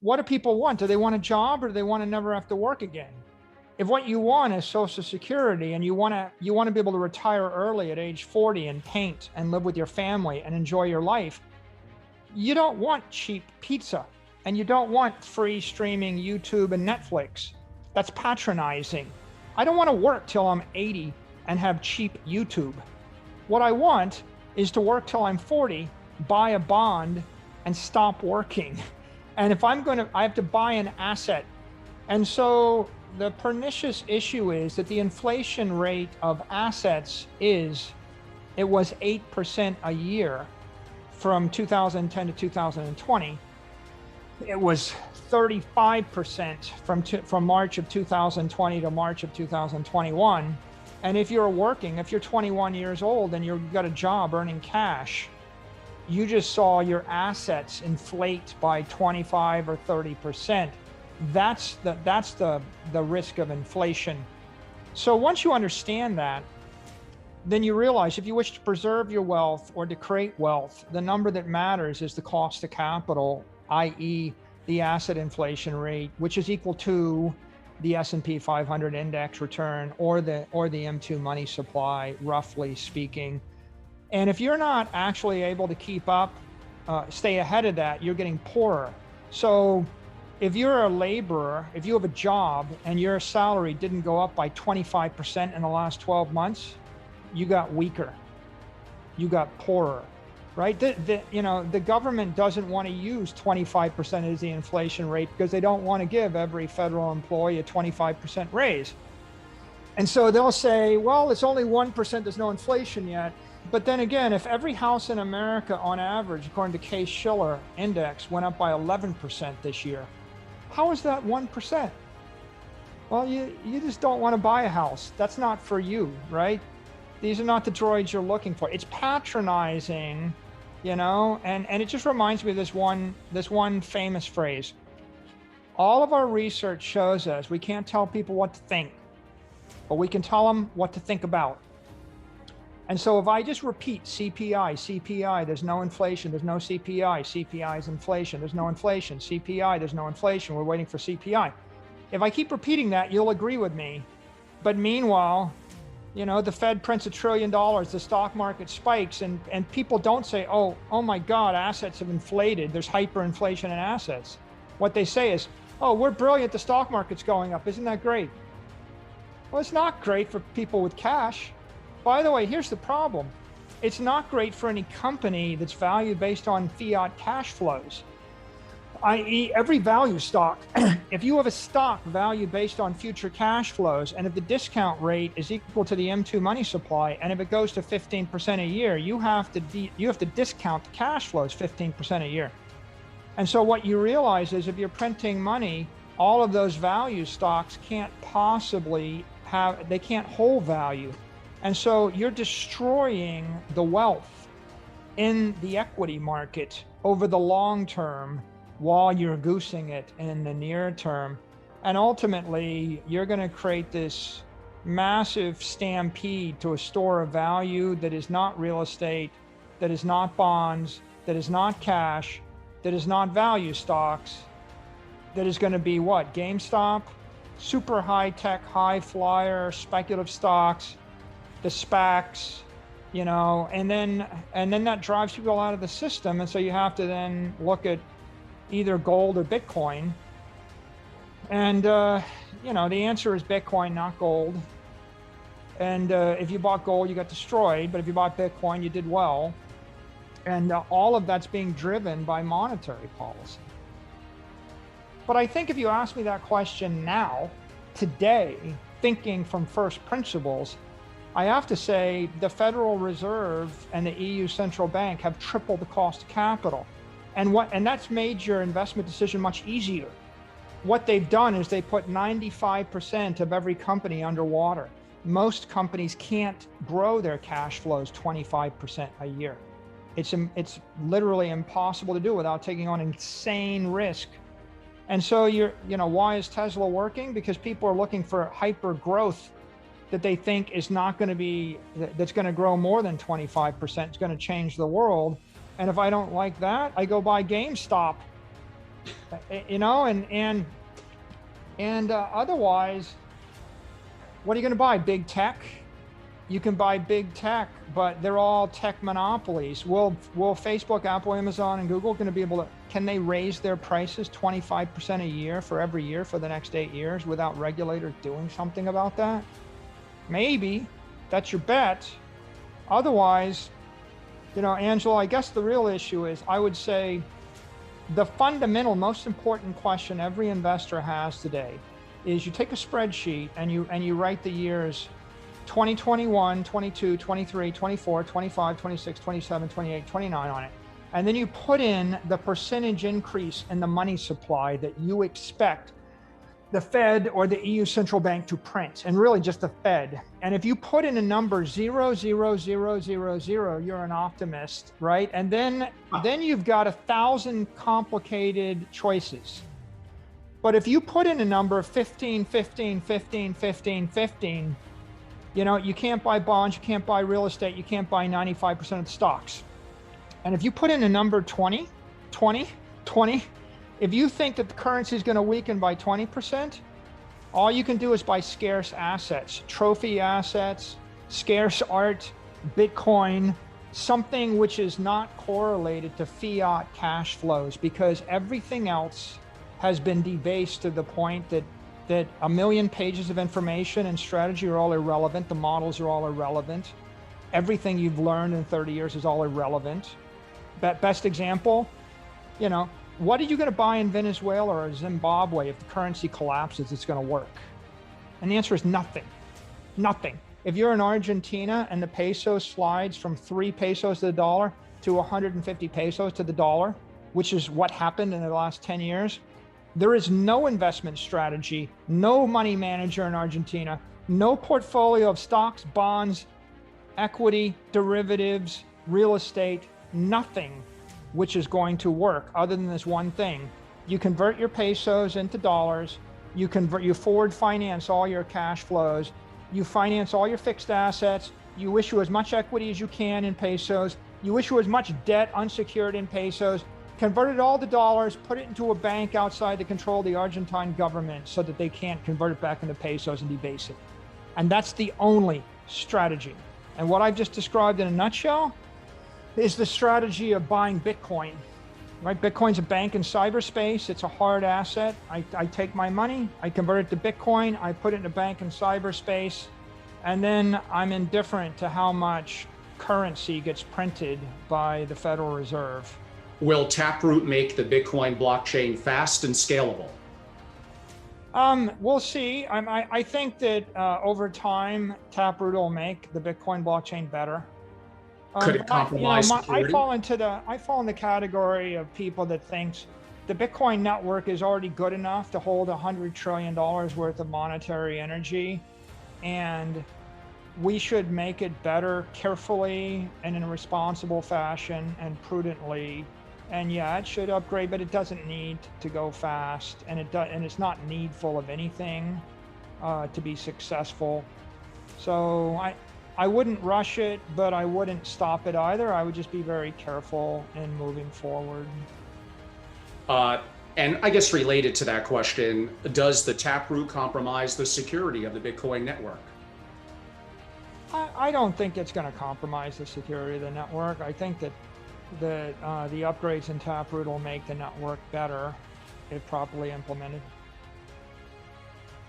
What do people want? Do they want a job, or do they want to never have to work again? If what you want is Social Security, and you want to be able to retire early at age 40 and paint and live with your family and enjoy your life, you don't want cheap pizza, and you don't want free streaming YouTube and Netflix. That's patronizing. I don't want to work till I'm 80 and have cheap YouTube. What I want is to work till I'm 40, buy a bond, and stop working. And if I have to buy an asset. And so the pernicious issue is that the inflation rate of assets was 8% a year from 2010 to 2020. It was 35% from March of 2020 to March of 2021. And if you're 21 years old and you've got a job earning cash, you just saw your assets inflate by 25 or 30%. That's the risk of inflation. So once you understand that, then you realize if you wish to preserve your wealth or to create wealth, the number that matters is the cost of capital, i.e. the asset inflation rate, which is equal to the S&P 500 index return or the M2 money supply, roughly speaking. And if you're not actually able to keep up, stay ahead of that, you're getting poorer. So if you're a laborer, if you have a job and your salary didn't go up by 25% in the last 12 months, you got weaker, you got poorer, right? The government doesn't want to use 25% as the inflation rate because they don't want to give every federal employee a 25% raise. And so they'll say, well, it's only 1%, there's no inflation yet. But then again, if every house in America on average, according to Case-Shiller index, went up by 11% this year, how is that 1%? Well, you just don't want to buy a house. That's not for you, right? These are not the droids you're looking for. It's patronizing, and it just reminds me of this one famous phrase. All of our research shows us we can't tell people what to think, but we can tell them what to think about. And so if I just repeat CPI, there's no inflation, there's no CPI, CPI is inflation, there's no inflation, CPI, there's no inflation, we're waiting for CPI. If I keep repeating that, you'll agree with me. But meanwhile, the Fed prints $1 trillion, the stock market spikes, and people don't say, oh my God, assets have inflated, there's hyperinflation in assets. What they say is, oh, we're brilliant, the stock market's going up, isn't that great? Well, it's not great for people with cash. By the way, here's the problem. It's not great for any company that's valued based on fiat cash flows, i.e. every value stock. If you have a stock valued based on future cash flows, and if the discount rate is equal to the M2 money supply, and if it goes to 15% a year, you have to discount the cash flows 15% a year. And so what you realize is if you're printing money, all of those value stocks can't hold value. And so you're destroying the wealth in the equity market over the long term while you're goosing it in the near term. And ultimately, you're going to create this massive stampede to a store of value that is not real estate, that is not bonds, that is not cash, that is not value stocks, that is going to be what? GameStop, super high tech, high flyer, speculative stocks, the SPACs, and then that drives people out of the system. And so you have to then look at either gold or Bitcoin. And, the answer is Bitcoin, not gold. And if you bought gold, you got destroyed. But if you bought Bitcoin, you did well. And all of that's being driven by monetary policy. But I think if you ask me that question now, today, thinking from first principles, I have to say the Federal Reserve and the EU Central Bank have tripled the cost of capital. And that's made your investment decision much easier. What they've done is they put 95% of every company underwater. Most companies can't grow their cash flows 25% a year. It's literally impossible to do without taking on insane risk. And so why is Tesla working? Because people are looking for hyper growth that they think is not going to be, that's going to grow more than 25%. It's going to change the world. And if I don't like that, I go buy GameStop You know, otherwise, what are you going to buy? Big tech? You can buy big tech, but they're all tech monopolies. Will Facebook, Apple, Amazon, and Google going to be able to, can they raise their prices 25% a year for every year for the next 8 years without regulators doing something about that? Maybe. That's your bet. Otherwise, you know, Angela, I guess the real issue is, I would say, the fundamental, most important question every investor has today is you take a spreadsheet and you write the years 2021, 22, 23, 24, 25, 26, 27, 28, 29 on it. And then you put in the percentage increase in the money supply that you expect the Fed or the EU central bank to print, and really just the Fed. And if you put in a number 0, 0, 0, 0, 0, you're an optimist, right? And then you've got 1,000 complicated choices. But if you put in a number of 15, 15, 15, 15, 15, you know, you can't buy bonds, you can't buy real estate, you can't buy 95% of the stocks. And if you put in a number 20, 20, 20, if you think that the currency is going to weaken by 20%, all you can do is buy scarce assets, trophy assets, scarce art, Bitcoin, something which is not correlated to fiat cash flows, because everything else has been debased to the point that 1 million pages of information and strategy are all irrelevant. The models are all irrelevant. Everything you've learned in 30 years is all irrelevant. Best example, you know, what are you going to buy in Venezuela or Zimbabwe if the currency collapses? It's going to work. And the answer is nothing. Nothing. If you're in Argentina and the peso slides from 3 pesos to the dollar to 150 pesos to the dollar, which is what happened in the last 10 years, there is no investment strategy, no money manager in Argentina, no portfolio of stocks, bonds, equity, derivatives, real estate, nothing which is going to work other than this one thing. You convert your pesos into dollars, you forward finance all your cash flows, you finance all your fixed assets, you issue as much equity as you can in pesos, you issue as much debt unsecured in pesos, convert it all to dollars, put it into a bank outside the control of the Argentine government so that they can't convert it back into pesos and debase it. And that's the only strategy. And what I've just described in a nutshell is the strategy of buying Bitcoin, right? Bitcoin's a bank in cyberspace. It's a hard asset. I take my money, I convert it to Bitcoin, I put it in a bank in cyberspace, and then I'm indifferent to how much currency gets printed by the Federal Reserve. Will Taproot make the Bitcoin blockchain fast and scalable? We'll see. I think that over time, Taproot will make the Bitcoin blockchain better. Could it compromise security? I fall in the category of people that thinks the Bitcoin network is already good enough to hold $100 trillion worth of monetary energy, and we should make it better carefully and in a responsible fashion and prudently. And yeah, it should upgrade, but it doesn't need to go fast, and it's not needful of anything to be successful. So I wouldn't rush it, but I wouldn't stop it either. I would just be very careful in moving forward. And I guess related to that question, does the Taproot compromise the security of the Bitcoin network? I don't think it's going to compromise the security of the network. I think that the upgrades in Taproot will make the network better if properly implemented.